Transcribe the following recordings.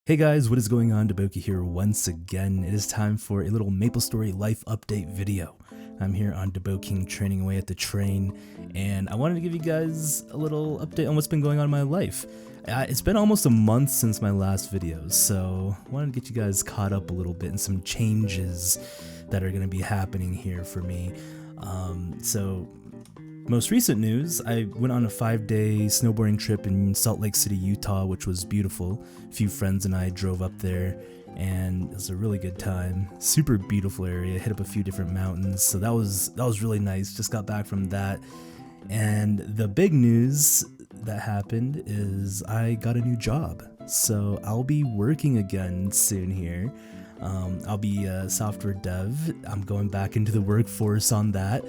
Hey guys, what is going on? DaBoki here once again. It is time for a little MapleStory life update video. I'm here on DaBoki training away at the train, and I wanted to give you guys a little update on what's been going on in my life. It's been almost a month since my last video, so I wanted to get you guys caught up a little bit and some changes that are going to be happening here for me. Most recent news, I went on a 5-day snowboarding trip in Salt Lake City, Utah, which was beautiful. A few friends and I drove up there, and it was a really good time. Super beautiful area, hit up a few different mountains, so that was really nice. Just got back from that. And the big news that happened is I got a new job. So I'll be working again soon here. I'll be a software dev. I'm going back into the workforce on that.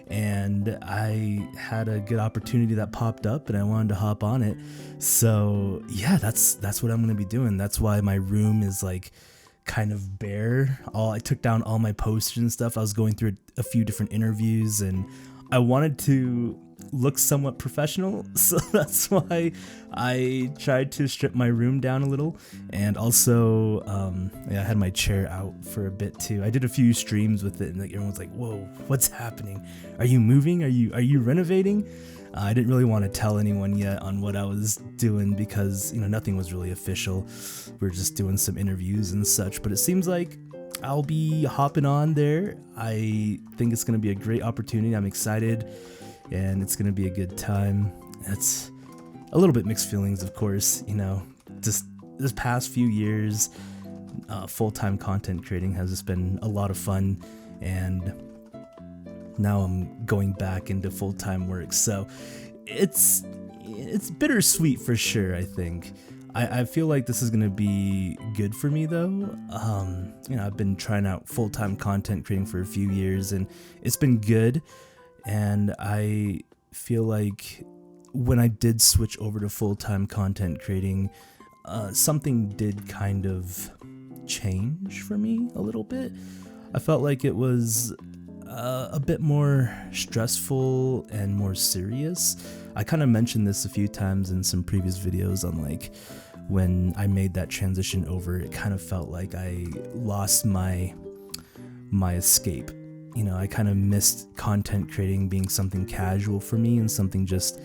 And I had a good opportunity that popped up and I wanted to hop on it. So yeah, that's what I'm going to be doing. That's why my room is like kind of bare. I took down all my posters and stuff. I was going through a few different interviews and I wanted to look somewhat professional, so that's why I tried to strip my room down a little. And also I had my chair out for a bit too. I did a few streams with it and like everyone's like, whoa, what's happening? Are you moving? Are you renovating? I didn't really want to tell anyone yet on what I was doing because nothing was really official. We were just doing some interviews and such, but it seems like I'll be hopping on there. I think it's going to be a great opportunity. I'm excited and it's going to be a good time. It's a little bit mixed feelings, of course. Just this past few years, full-time content creating has just been a lot of fun, and now I'm going back into full-time work. So it's bittersweet for sure, I think. I feel like this is going to be good for me though. I've been trying out full-time content creating for a few years and it's been good. And I feel like when I did switch over to full-time content creating, something did kind of change for me a little bit. I felt like it was a bit more stressful and more serious. I kind of mentioned this a few times in some previous videos on like when I made that transition over, it kind of felt like I lost my escape. I kind of missed content creating being something casual for me and something just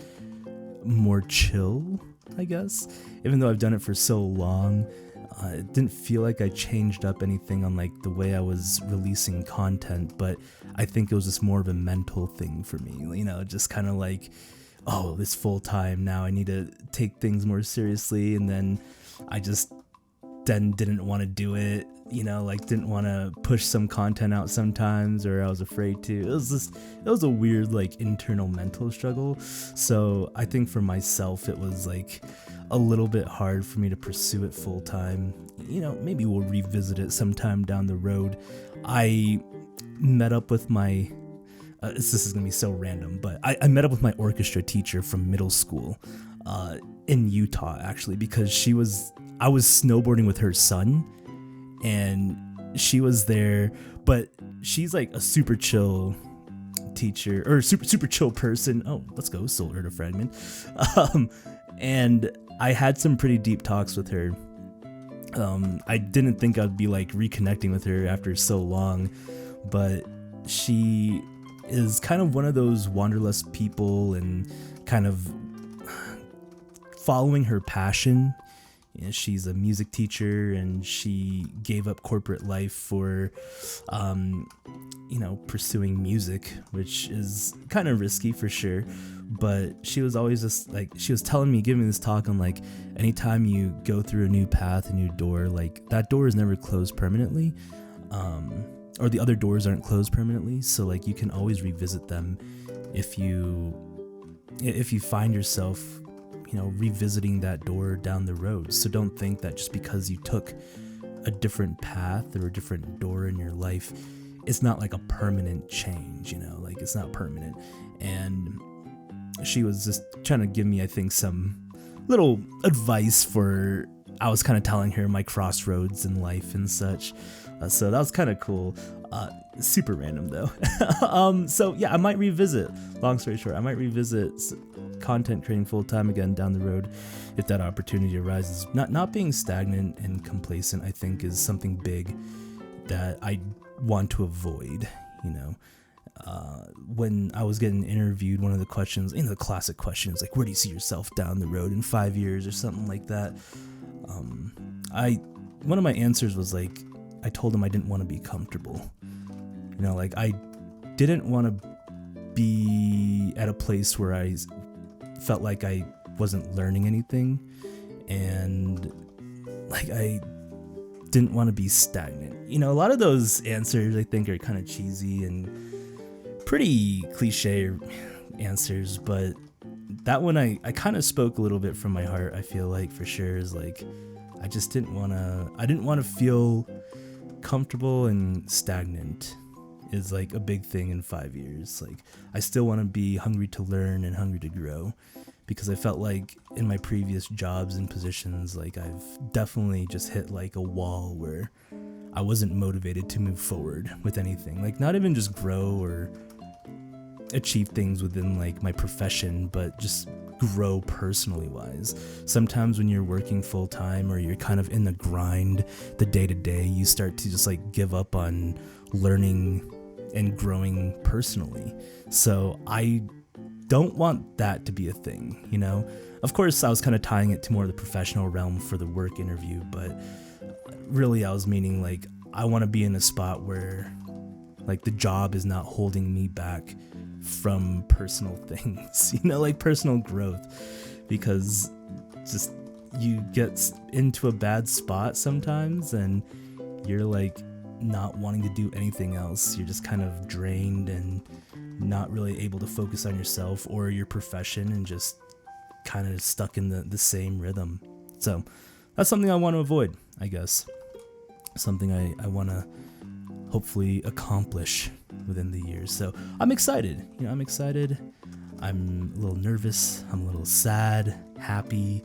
more chill, I guess. Even though I've done it for so long, it didn't feel like I changed up anything on like the way I was releasing content, but I think it was just more of a mental thing for me, just kind of like, oh, it's full time now, I need to take things more seriously, and then I just then didn't want to do it, didn't want to push some content out sometimes, or I was afraid to. It was a weird like internal mental struggle. So I think for myself it was like a little bit hard for me to pursue it full time. Maybe we'll revisit it sometime down the road. I met up with my this is gonna be so random, but I met up with my orchestra teacher from middle school in Utah, actually, because I was snowboarding with her son, and she was there, but she's like a super chill teacher, or super chill person. Oh, let's go, Soul Erda Fragment. And I had some pretty deep talks with her. I didn't think I'd be like reconnecting with her after so long, but she is kind of one of those wanderlust people and kind of following her passion. She's a music teacher and she gave up corporate life for, pursuing music, which is kind of risky for sure. But she was always just like, she was telling me, giving me this talk on like, anytime you go through a new path, a new door, like that door is never closed permanently. Or the other doors aren't closed permanently. So like you can always revisit them if you find yourself revisiting that door down the road. So don't think that just because you took a different path or a different door in your life, it's not like a permanent change, like it's not permanent. And she was just trying to give me, I think, some little advice for I was kind of telling her my crossroads in life and such. So that was kind of cool. Super random though. So yeah, I might revisit, long story short, I might revisit content creating full time again down the road if that opportunity arises. Not being stagnant and complacent, I think, is something big that I want to avoid, you know. When I was getting interviewed, one of the questions, the classic questions, like, where do you see yourself down the road in 5 years or something like that? One of my answers was like, I told them I didn't want to be comfortable. You know, like, I didn't want to be at a place where I felt like I wasn't learning anything, and like, I didn't want to be stagnant. You know, a lot of those answers I think are kind of cheesy and pretty cliche answers, but that one I kind of spoke a little bit from my heart. I feel like, for sure, is like, I didn't want to feel comfortable and stagnant is like a big thing in 5 years. Like, I still want to be hungry to learn and hungry to grow, because I felt like in my previous jobs and positions, like, I've definitely just hit like a wall where I wasn't motivated to move forward with anything, like, not even just grow or achieve things within like my profession, but just grow personally wise. Sometimes when you're working full time or you're kind of in the grind, the day to day, you start to just like give up on learning and growing personally. So I don't want that to be a thing, you know. Of course, I was kind of tying it to more of the professional realm for the work interview, but really I was meaning like, I want to be in a spot where like the job is not holding me back from personal things, you know, like personal growth, because just you get into a bad spot sometimes and you're like not wanting to do anything else. You're just kind of drained and not really able to focus on yourself or your profession, and just kind of stuck in the same rhythm. So that's something I want to avoid, I guess. Something I want to hopefully accomplish within the years. So I'm excited. You know, I'm excited. I'm a little nervous. I'm a little sad, happy,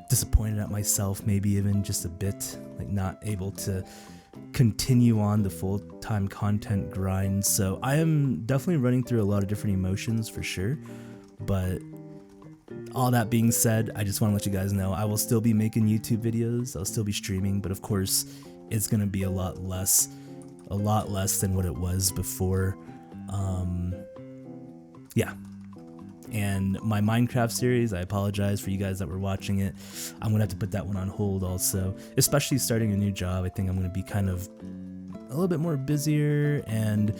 disappointed at myself, maybe even just a bit, like not able to continue on the full-time content grind. So I am definitely running through a lot of different emotions, for sure. But all that being said, I just want to let you guys know I will still be making YouTube videos. I'll still be streaming, but of course it's going to be a lot less than what it was before. Yeah. And my Minecraft series, I apologize for you guys that were watching it. I'm going to have to put that one on hold also, especially starting a new job. I think I'm going to be kind of a little bit more busier, and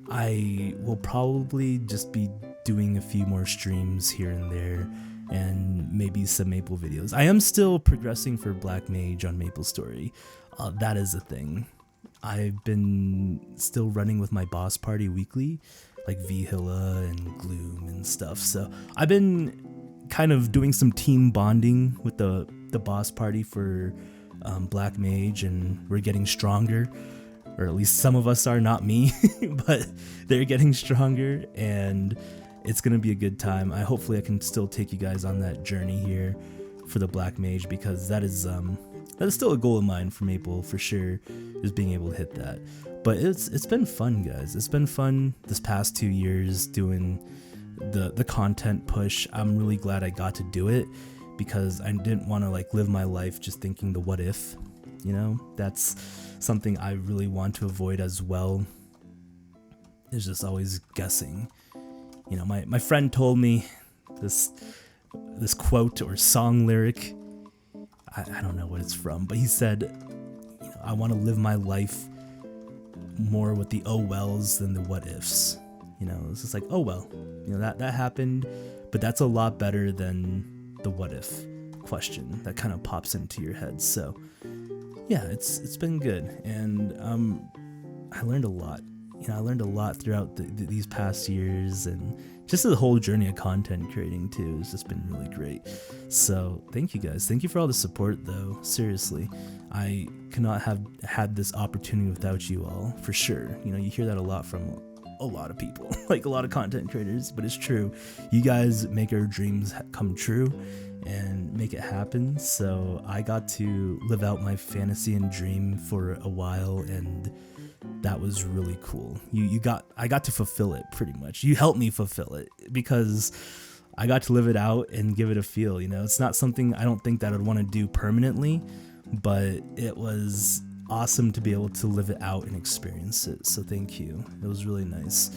I will probably just be doing a few more streams here and there, and maybe some Maple videos. I am still progressing for Black Mage on Maple Story. That is a thing. I've been still running with my boss party weekly, like Vihilla and Gloom and stuff. So I've been kind of doing some team bonding with the boss party for Black Mage, and we're getting stronger, or at least some of us are, not me, but they're getting stronger, and it's gonna be a good time. Hopefully I can still take you guys on that journey here for the Black Mage, because that is still a goal of mine for Maple, for sure, is being able to hit that. But it's been fun, guys. It's been fun this past 2 years doing the content push. I'm really glad I got to do it, because I didn't want to like live my life just thinking the what if, you know. That's something I really want to avoid as well. It's just always guessing. You know, my friend told me this quote or song lyric. I don't know what it's from, but he said, you know, I want to live my life more with the oh wells than the what ifs. You know, it's just like, oh well, you know, that happened, but that's a lot better than the what if question that kind of pops into your head. So yeah, it's been good, and I learned a lot. You know, I learned a lot throughout these past years, and just the whole journey of content creating too has just been really great. So thank you guys. Thank you for all the support though. Seriously, I could not have had this opportunity without you all, for sure. You know, you hear that a lot from a lot of people, like a lot of content creators, but it's true. You guys make our dreams come true and make it happen. So I got to live out my fantasy and dream for a while, and that was really cool. I got to fulfill it pretty much. You helped me fulfill it because I got to live it out and give it a feel. You know, it's not something I don't think that I'd want to do permanently, but it was awesome to be able to live it out and experience it. So thank you. It was really nice.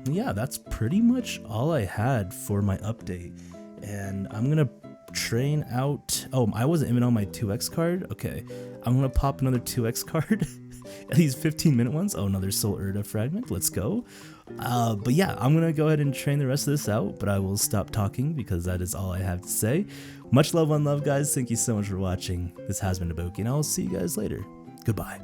Yeah, that's pretty much all I had for my update. And I'm gonna train out. Oh, I wasn't even on my 2x card. Okay, I'm gonna pop another 2x card. These 15-minute ones. Oh, another Soul Urda fragment. Let's go. But yeah, I'm gonna go ahead and train the rest of this out, but I will stop talking because that is all I have to say. Much love, one love, guys. Thank you so much for watching. This has been DaBoki, and I'll see you guys later. Goodbye.